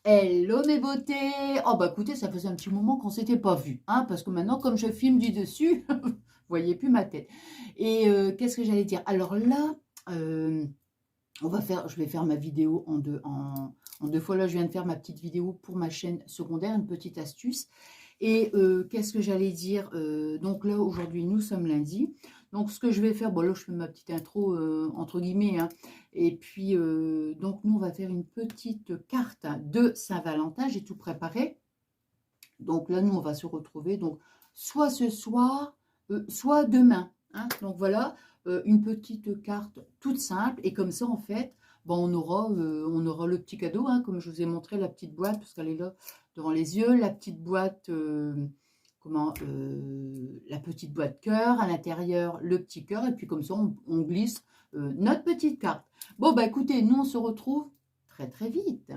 Hello mes beautés! Oh bah écoutez, ça faisait un petit moment qu'on s'était pas vu, hein, parce que maintenant, comme je filme du dessus, vous voyez plus ma tête. Et qu'est-ce que j'allais dire? Alors là, euh, je vais faire ma vidéo en deux fois. Là, je viens de faire ma petite vidéo pour ma chaîne secondaire, une petite astuce. Et qu'est-ce que j'allais dire? Donc là, aujourd'hui, nous sommes lundi. Donc, ce que je vais faire, bon là, je fais ma petite intro, entre guillemets, hein. Et puis, donc, nous, on va faire une petite carte de Saint-Valentin. J'ai tout préparé. Donc là, nous, on va se retrouver, donc, soit ce soir, soit demain, hein. Donc voilà, une petite carte toute simple. Et comme ça, en fait, bon, on aura le petit cadeau, hein, comme je vous ai montré la petite boîte, parce qu'elle est là devant les yeux. La petite boîte, la petite boîte cœur, à l'intérieur, le petit cœur. Et puis comme ça, on glisse notre petite carte. Bon, bah écoutez, nous, on se retrouve très, très vite.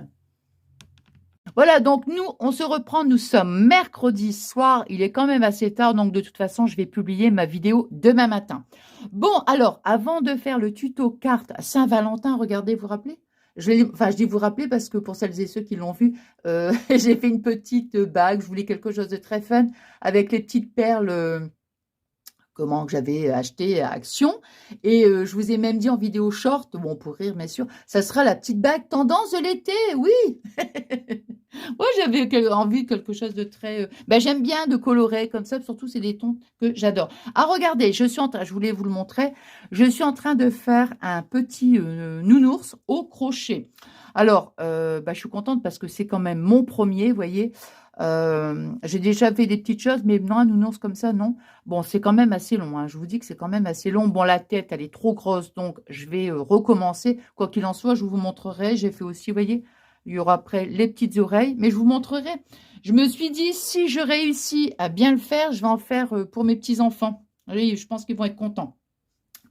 Voilà, donc nous, on se reprend. Nous sommes mercredi soir. Il est quand même assez tard, donc de toute façon, je vais publier ma vidéo demain matin. Bon, alors, avant de faire le tuto carte Saint-Valentin, regardez, vous vous rappelez? Je dis vous rappeler parce que pour celles et ceux qui l'ont vu, j'ai fait une petite bague. Je voulais quelque chose de très fun avec les petites perles. Comment que j'avais acheté à Action. Et je vous ai même dit en vidéo short, bon, pour rire, bien sûr, ça sera la petite bague tendance de l'été, oui. Moi, j'avais envie de quelque chose de très... ben, j'aime bien de colorer comme ça, surtout c'est des tons que j'adore. Ah, regardez, je voulais vous le montrer, je suis en train de faire un petit nounours au crochet. Alors, ben, je suis contente parce que c'est quand même mon premier, vous voyez. J'ai déjà fait des petites choses, mais non, un nounours comme ça, non. Bon, c'est quand même assez long, hein. Je vous dis que c'est quand même assez long. Bon, la tête, elle est trop grosse, donc je vais recommencer. Quoi qu'il en soit, je vous montrerai. J'ai fait aussi, vous voyez, il y aura après les petites oreilles, mais je vous montrerai. Je me suis dit, si je réussis à bien le faire, je vais en faire pour mes petits-enfants. Oui, je pense qu'ils vont être contents.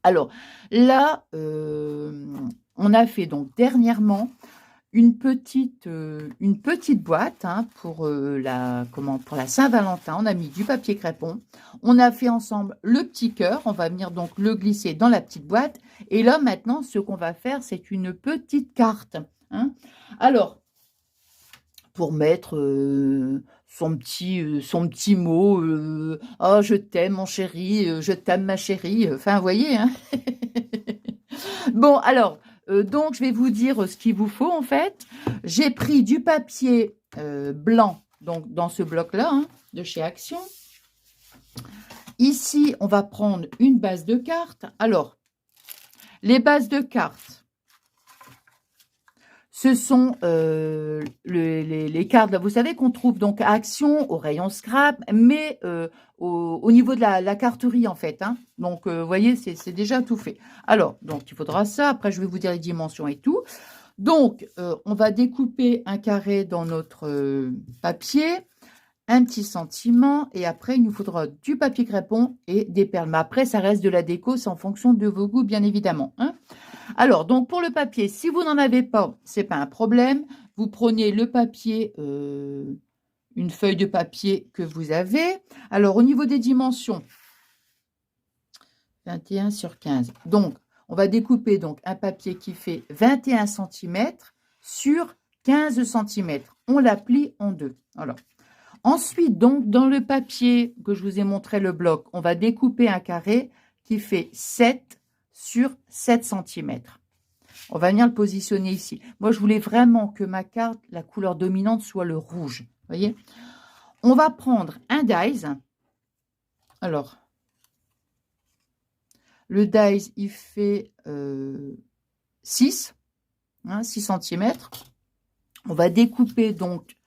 Alors, là, on a fait donc dernièrement une petite boîte, hein, pour la Saint-Valentin. On a mis du papier crépon. On a fait ensemble le petit cœur. On va venir donc le glisser dans la petite boîte. Et là, maintenant, ce qu'on va faire, c'est une petite carte, hein. Alors, pour mettre son petit mot, oh, je t'aime, mon chéri, je t'aime, ma chérie. Enfin, vous voyez, hein. Bon, alors, donc, je vais vous dire ce qu'il vous faut, en fait. J'ai pris du papier blanc, donc dans ce bloc-là, hein, de chez Action. Ici, on va prendre une base de cartes. Alors, les bases de cartes, ce sont les cartes, là, vous savez, qu'on trouve donc à Action, au rayon scrap, mais au niveau de la carterie, en fait, hein. Donc, vous voyez, c'est déjà tout fait. Alors, donc, il faudra ça. Après, je vais vous dire les dimensions et tout. Donc, on va découper un carré dans notre papier, un petit sentiment, et après, il nous faudra du papier crépon et des perles. Mais après, ça reste de la déco, c'est en fonction de vos goûts, bien évidemment, hein. Alors, donc, pour le papier, si vous n'en avez pas, c'est pas un problème. Vous prenez le papier, une feuille de papier que vous avez. Alors, au niveau des dimensions, 21 sur 15. Donc, on va découper donc un papier qui fait 21 cm sur 15 cm. On la plie en deux. Alors, ensuite, donc, dans le papier que je vous ai montré, le bloc, on va découper un carré qui fait 7 sur 7 cm. On va venir le positionner ici. Moi, je voulais vraiment que ma carte, la couleur dominante, soit le rouge. Vous voyez? On va prendre un dies. Alors, le dies, il fait 6, hein, 6 cm. On va découper donc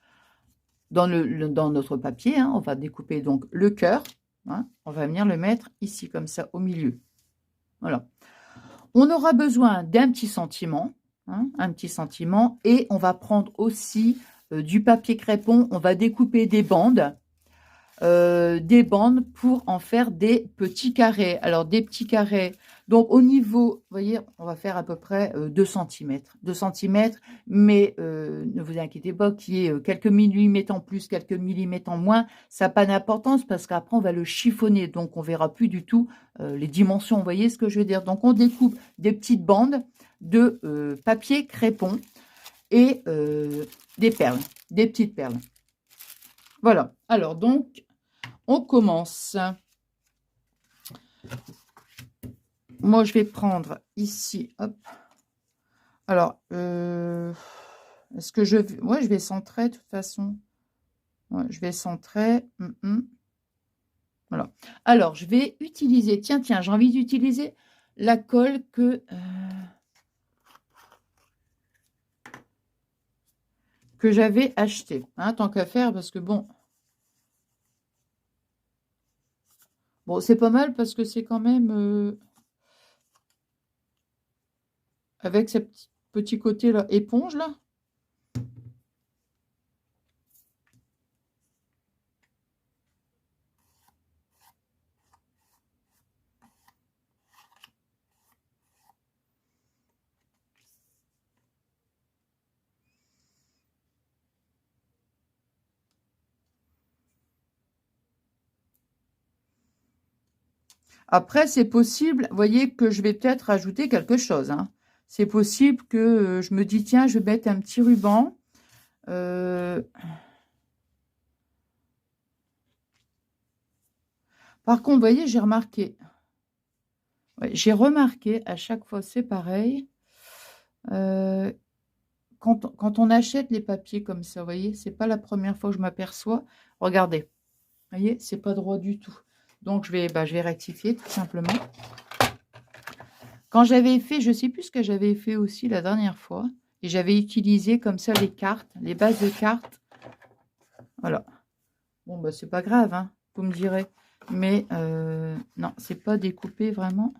dans notre papier, hein, on va découper donc le cœur. Hein, on va venir le mettre ici, comme ça, au milieu. Voilà. On aura besoin d'un petit sentiment, hein, un petit sentiment, et on va prendre aussi du papier crépon. On va découper des bandes pour en faire des petits carrés. Alors, des petits carrés. Donc, au niveau, vous voyez, on va faire à peu près 2 cm. 2 cm, mais ne vous inquiétez pas qu'il y ait quelques millimètres en plus, quelques millimètres en moins. Ça n'a pas d'importance parce qu'après, on va le chiffonner. Donc, on ne verra plus du tout les dimensions. Vous voyez ce que je veux dire? Donc, on découpe des petites bandes de papier crépon. et des perles, des petites perles. Voilà. Alors, donc, on commence. Moi, je vais prendre ici, hop. Alors, est-ce que je... Ouais, je vais centrer, de toute façon. Ouais, je vais centrer. Voilà. Alors, je vais utiliser... Tiens, j'ai envie d'utiliser la colle que j'avais achetée. Hein, tant qu'à faire, parce que bon... Bon, c'est pas mal parce que c'est quand même... avec ce petit côté là, éponge là. Après, c'est possible, vous voyez, que je vais peut-être rajouter quelque chose. Hein. C'est possible que je me dis, tiens, je vais mettre un petit ruban. Par contre, vous voyez, j'ai remarqué. Ouais, j'ai remarqué, à chaque fois, c'est pareil. Quand on achète les papiers comme ça, vous voyez, c'est pas la première fois que je m'aperçois. Regardez, vous voyez, c'est pas droit du tout. Donc, je vais rectifier tout simplement. Quand j'avais fait, je ne sais plus ce que j'avais fait aussi la dernière fois. Et j'avais utilisé comme ça les cartes, les bases de cartes. Voilà. Bon, bah, c'est pas grave, hein, vous me direz. Mais non, c'est pas découpé vraiment.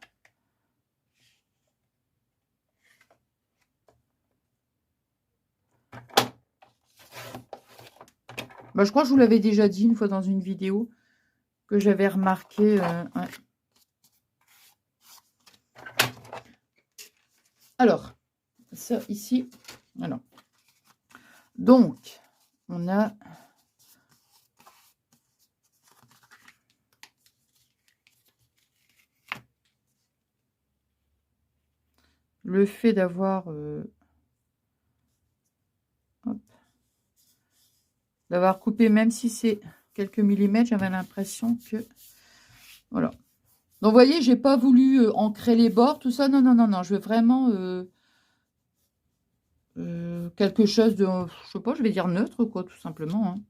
Bah, je crois que je vous l'avais déjà dit une fois dans une vidéo que j'avais remarqué. Ouais. Alors, ça ici. Alors. Donc, on a... le fait d'avoir... d'avoir coupé, même si c'est quelques millimètres, j'avais l'impression que... Voilà. Donc, vous voyez, j'ai pas voulu ancrer les bords, tout ça. Non, non, non, non. Je veux vraiment quelque chose de, je sais pas, je vais dire neutre, quoi, tout simplement. Hein.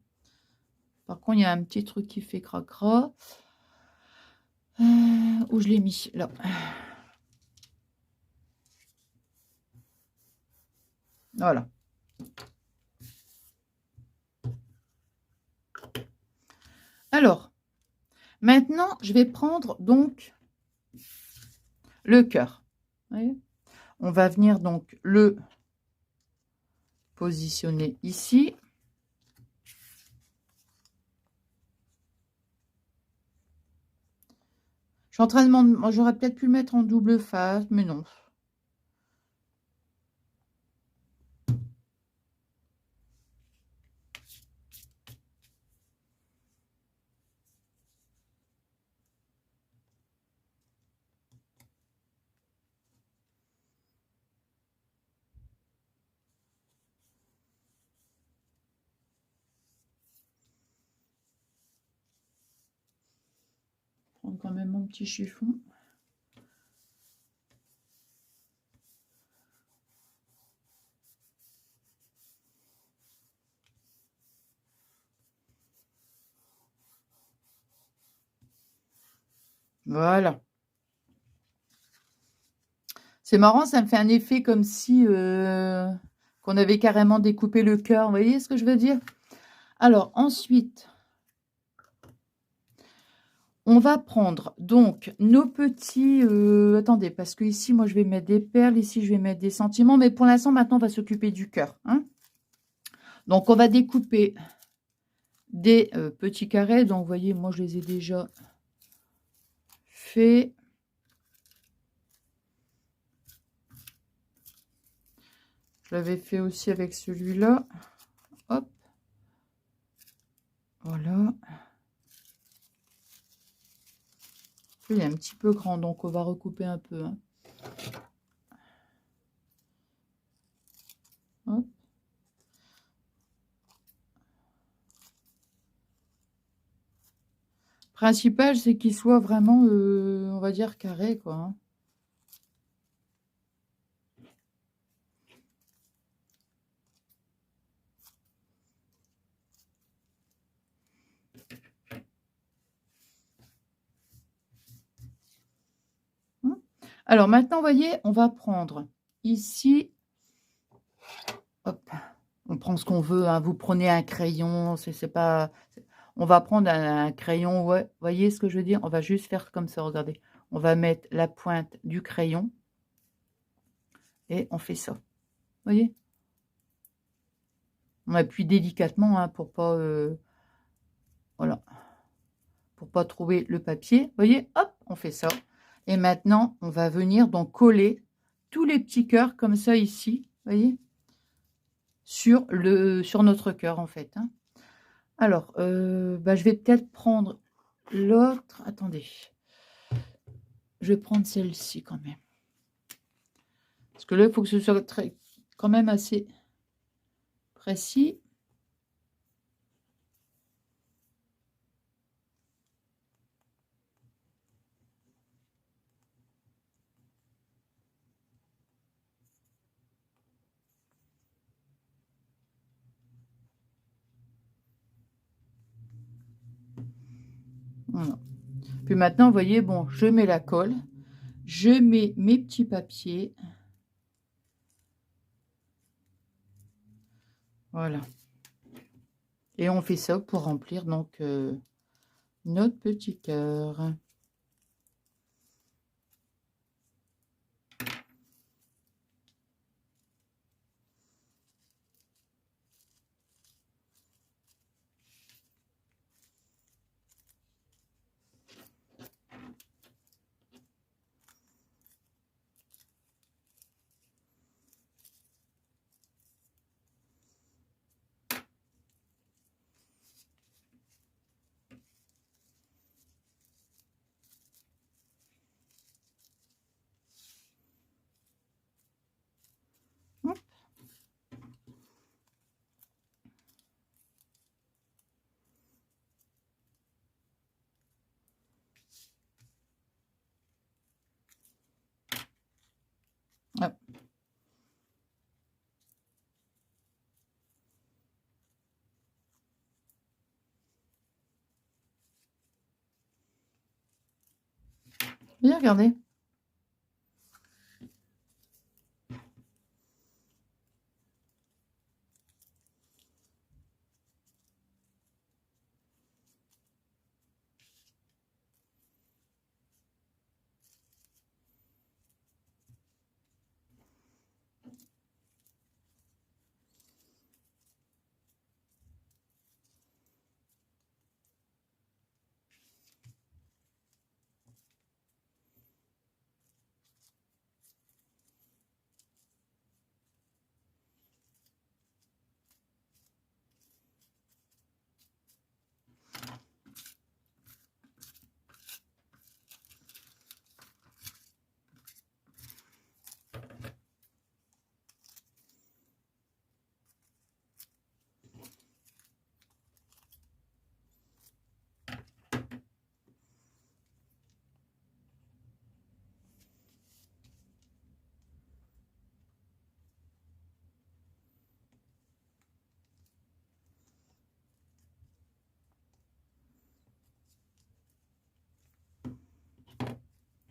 Par contre, il y a un petit truc qui fait cracra. Où je l'ai mis? Là. Voilà. Alors, maintenant, je vais prendre donc le cœur. On va venir donc le positionner ici. Je suis en train de demander, j'aurais peut-être pu le mettre en double face, mais non. Je prends quand même mon petit chiffon. Voilà. C'est marrant, ça me fait un effet comme si qu'on avait carrément découpé le cœur. Vous voyez ce que je veux dire? Alors, ensuite, on va prendre donc nos petits... attendez, parce que ici, moi, je vais mettre des perles. Ici, je vais mettre des sentiments. Mais pour l'instant, maintenant, on va s'occuper du cœur. Hein. Donc, on va découper des petits carrés. Donc, vous voyez, moi, je les ai déjà faits. Je l'avais fait aussi avec celui-là. Hop. Voilà. Il est un petit peu grand, donc on va recouper un peu. Hein. Hop. Principal, c'est qu'il soit vraiment, on va dire, carré, quoi. Hein. Alors maintenant, vous voyez, on va prendre ici, hop, on prend ce qu'on veut, hein, vous prenez un crayon, c'est pas... On va prendre un crayon, ouais, vous voyez ce que je veux dire? On va juste faire comme ça, regardez. On va mettre la pointe du crayon et on fait ça. Vous voyez? On appuie délicatement hein, pour pas... voilà. Pour pas trouver le papier. Vous voyez? Hop, on fait ça. Et maintenant, on va venir donc coller tous les petits cœurs comme ça ici. Vous voyez? Sur notre cœur en fait. Hein. Alors, je vais peut-être prendre l'autre. Attendez. Je vais prendre celle-ci quand même. Parce que là, il faut que ce soit quand même assez précis. Voilà. Puis maintenant, vous voyez, bon, je mets la colle. Je mets mes petits papiers. Voilà. Et on fait ça pour remplir donc notre petit cœur. Hop. Hop. Bien, regardez.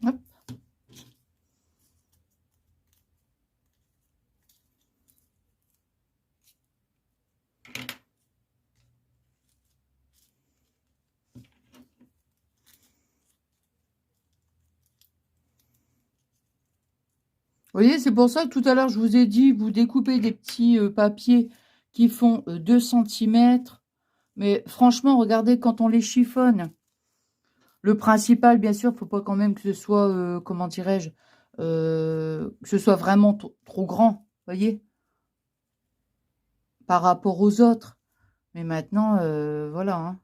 Hop. Vous voyez, c'est pour ça que tout à l'heure, je vous ai dit, vous découpez des petits papiers qui font 2 cm. Mais franchement, regardez, quand on les chiffonne, le principal, bien sûr, il ne faut pas quand même que ce soit, comment dirais-je, que ce soit vraiment trop grand, vous voyez, par rapport aux autres. Mais maintenant, voilà. Hein.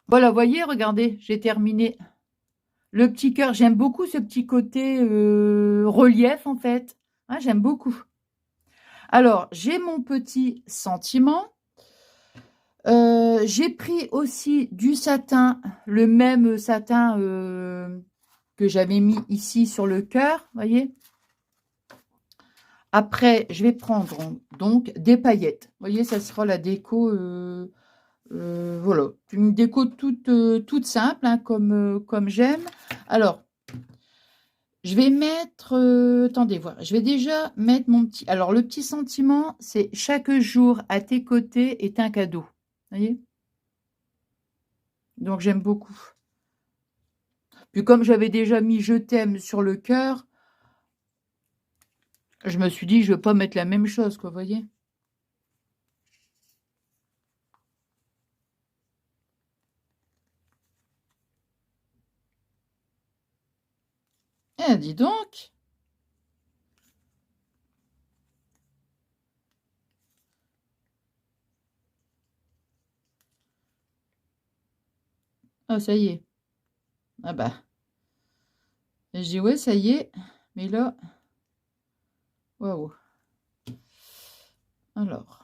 Voilà, vous voyez, regardez, j'ai terminé. Le petit cœur, j'aime beaucoup ce petit côté relief, en fait. Hein, j'aime beaucoup. Alors, j'ai mon petit sentiment. J'ai pris aussi du satin, le même satin que j'avais mis ici sur le cœur, voyez. Après, je vais prendre donc des paillettes. Vous voyez, ça sera la déco, voilà, une déco toute simple, hein, comme j'aime. Alors, je vais mettre, attendez voir, je vais déjà mettre mon petit, alors le petit sentiment, c'est chaque jour à tes côtés est un cadeau. Vous voyez? Donc j'aime beaucoup. Puis comme j'avais déjà mis je t'aime sur le cœur, je me suis dit je ne vais pas mettre la même chose, quoi, vous voyez? Eh, dis donc! Ah, ça y est. Ah bah. Et je dis ouais, ça y est. Mais là, waouh. Alors,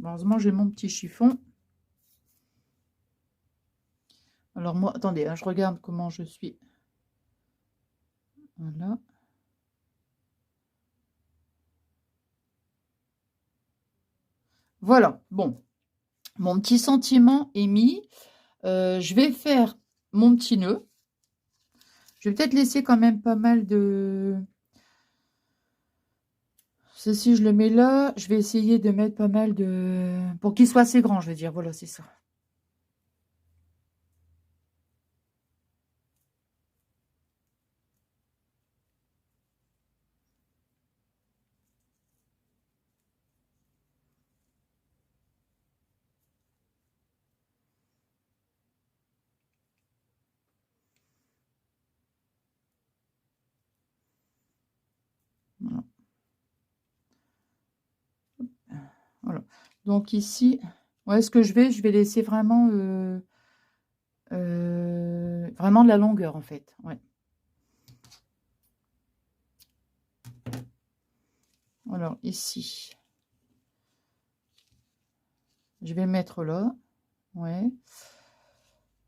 heureusement, j'ai mon petit chiffon. Alors moi, attendez, hein, je regarde comment je suis. Voilà. Voilà, bon. Mon petit sentiment est mis. Je vais faire mon petit nœud. Je vais peut-être laisser quand même pas mal de... Ceci, je le mets là. Je vais essayer de mettre pas mal de... Pour qu'il soit assez grand, je veux dire. Voilà, c'est ça. Voilà. Voilà. Donc ici, ouais, ce que je vais laisser vraiment, vraiment de la longueur en fait. Ouais. Alors ici, je vais mettre là. Ouais.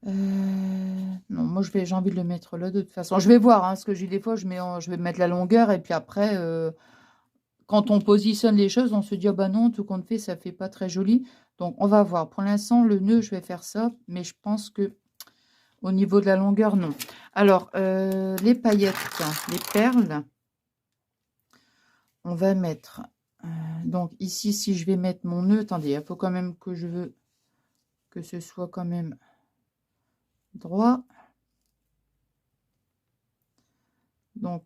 Non, moi j'ai envie de le mettre là de toute façon. Je vais voir, hein, ce que j'ai des fois, je vais mettre la longueur et puis après, quand on positionne les choses, on se dit, oh bah non, tout compte fait, ça fait pas très joli. Donc on va voir. Pour l'instant, le nœud, je vais faire ça, mais je pense que au niveau de la longueur, non. Alors, les paillettes, les perles, on va mettre... donc ici, si je vais mettre mon nœud, attendez, il faut quand même que je veux que ce soit quand même droit. Donc,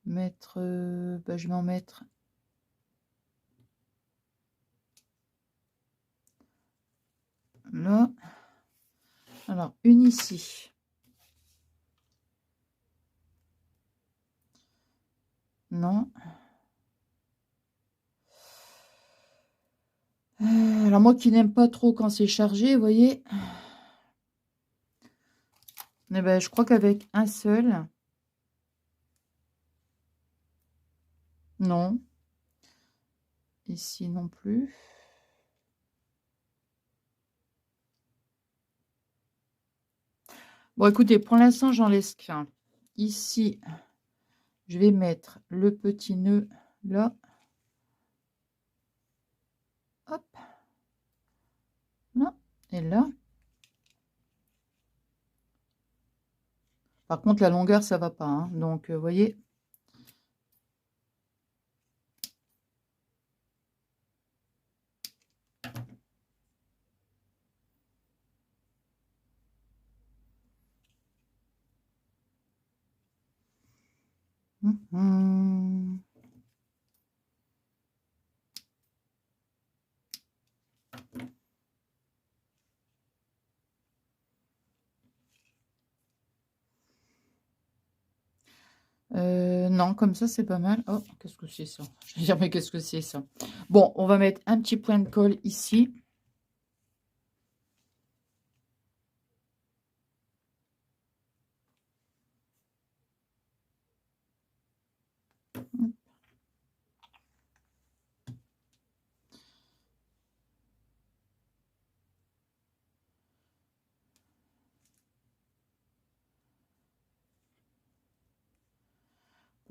mettre... bah, je vais en mettre... là. Alors, une ici. Non. Alors, moi qui n'aime pas trop quand c'est chargé, vous voyez. Eh ben, je crois qu'avec un seul... Non. Ici non plus. Bon, écoutez, pour l'instant, j'en laisse qu'un. Ici, je vais mettre le petit nœud là. Hop. Là. Et là. Par contre, la longueur, ça va pas. Hein. Donc, vous voyez. Non, comme ça, c'est pas mal. Oh, qu'est-ce que c'est ça? Je vais dire, mais qu'est-ce que c'est ça? Bon, on va mettre un petit point de colle ici.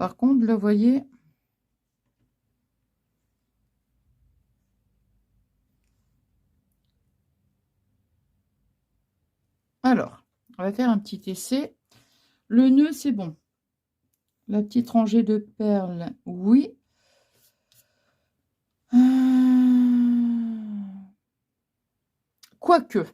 Par contre, là, vous voyez... Alors, on va faire un petit essai. Le nœud, c'est bon. La petite rangée de perles, oui. Quoique.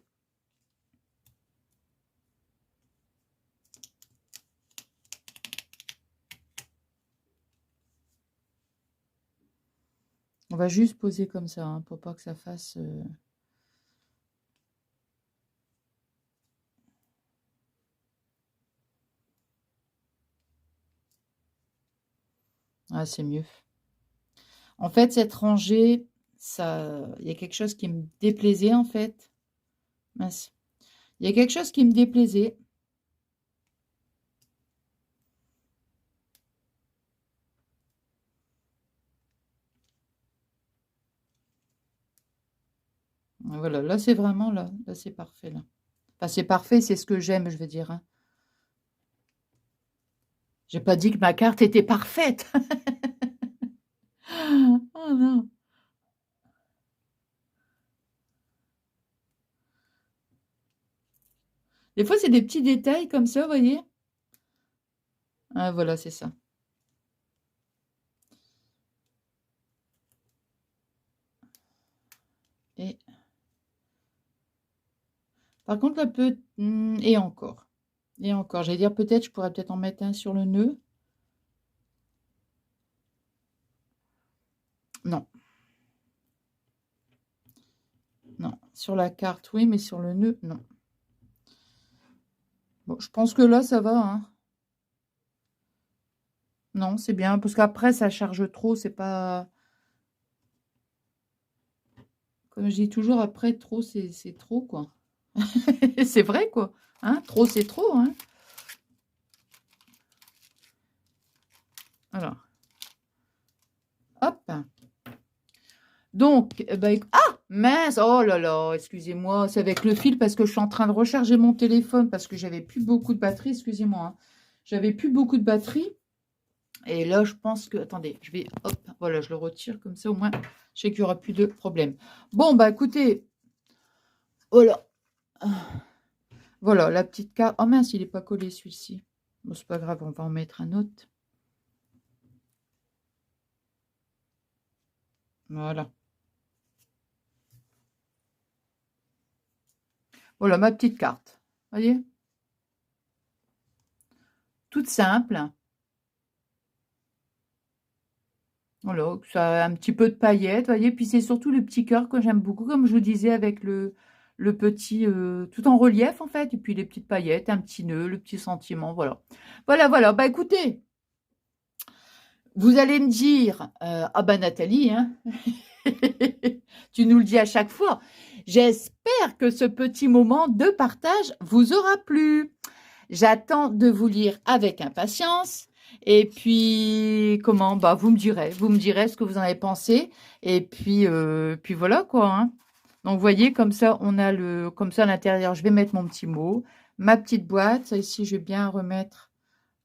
On va juste poser comme ça, hein, pour pas que ça fasse... Ah, c'est mieux. En fait, cette rangée, ça, il y a quelque chose qui me déplaisait, en fait. Mince. Il y a quelque chose qui me déplaisait. Voilà, là, c'est vraiment, là c'est parfait, là. Enfin, c'est parfait, c'est ce que j'aime, je veux dire, hein. J'ai pas dit que ma carte était parfaite. Oh non. Des fois, c'est des petits détails comme ça, vous voyez. Ah, voilà, c'est ça. Et par contre, là, peut... Et encore. Et encore. J'allais dire, peut-être, je pourrais peut-être en mettre un sur le nœud. Non. Non. Sur la carte, oui, mais sur le nœud, non. Bon, je pense que là, ça va, hein. Non, c'est bien, parce qu'après, ça charge trop, c'est pas... Comme je dis toujours, après, trop, c'est trop, quoi. C'est vrai, quoi. Hein, trop, c'est trop, hein. Alors. Hop. Donc, ah, mince, oh là là, excusez-moi, c'est avec le fil parce que je suis en train de recharger mon téléphone parce que j'avais plus beaucoup de batterie, excusez-moi, hein. J'avais plus beaucoup de batterie. Et là, je pense que, attendez, je vais, hop, voilà, je le retire comme ça, au moins, je sais qu'il n'y aura plus de problème. Bon, bah écoutez, voilà. Voilà, la petite carte. Oh mince, il n'est pas collé celui-ci. Bon, c'est pas grave, on va en mettre un autre. Voilà. Voilà, ma petite carte. Voyez? Toute simple. Voilà, ça a un petit peu de paillettes, voyez. Puis c'est surtout le petit cœur que j'aime beaucoup, comme je vous disais, avec le petit, tout en relief en fait. Et puis les petites paillettes, un petit nœud, le petit sentiment, voilà. Voilà, voilà. Bah écoutez, vous allez me dire, ah bah Nathalie, hein, tu nous le dis à chaque fois. J'espère que ce petit moment de partage vous aura plu. J'attends de vous lire avec impatience. Et puis, comment? Bah, vous me direz ce que vous en avez pensé. Et puis, puis voilà quoi, hein. Donc, vous voyez, comme ça, on a le, comme ça à l'intérieur, je vais mettre mon petit mot, ma petite boîte. Ça, ici, je vais bien remettre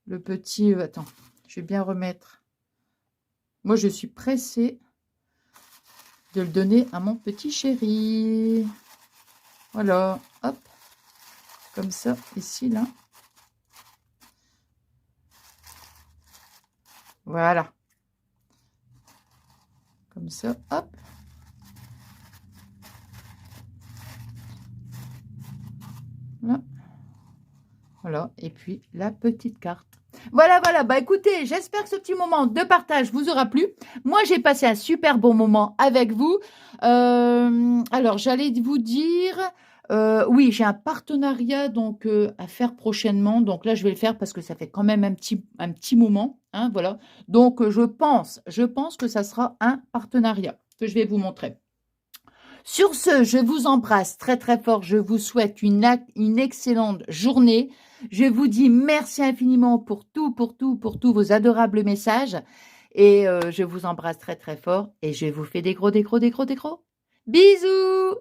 le petit. Attends, je vais bien remettre. Moi, je suis pressée de le donner à mon petit chéri. Voilà, hop, comme ça, ici, là. Voilà. Comme ça, hop. Là. Voilà, et puis la petite carte. Voilà, voilà, bah écoutez, j'espère que ce petit moment de partage vous aura plu. Moi, j'ai passé un super bon moment avec vous. Alors, j'allais vous dire, oui, j'ai un partenariat donc à faire prochainement. Donc là, je vais le faire parce que ça fait quand même un petit moment, hein, voilà. Donc, je pense que ça sera un partenariat que je vais vous montrer. Sur ce, je vous embrasse très très fort. Je vous souhaite une excellente journée. Je vous dis merci infiniment pour tous vos adorables messages. Et je vous embrasse très très fort. Et je vous fais des gros bisous.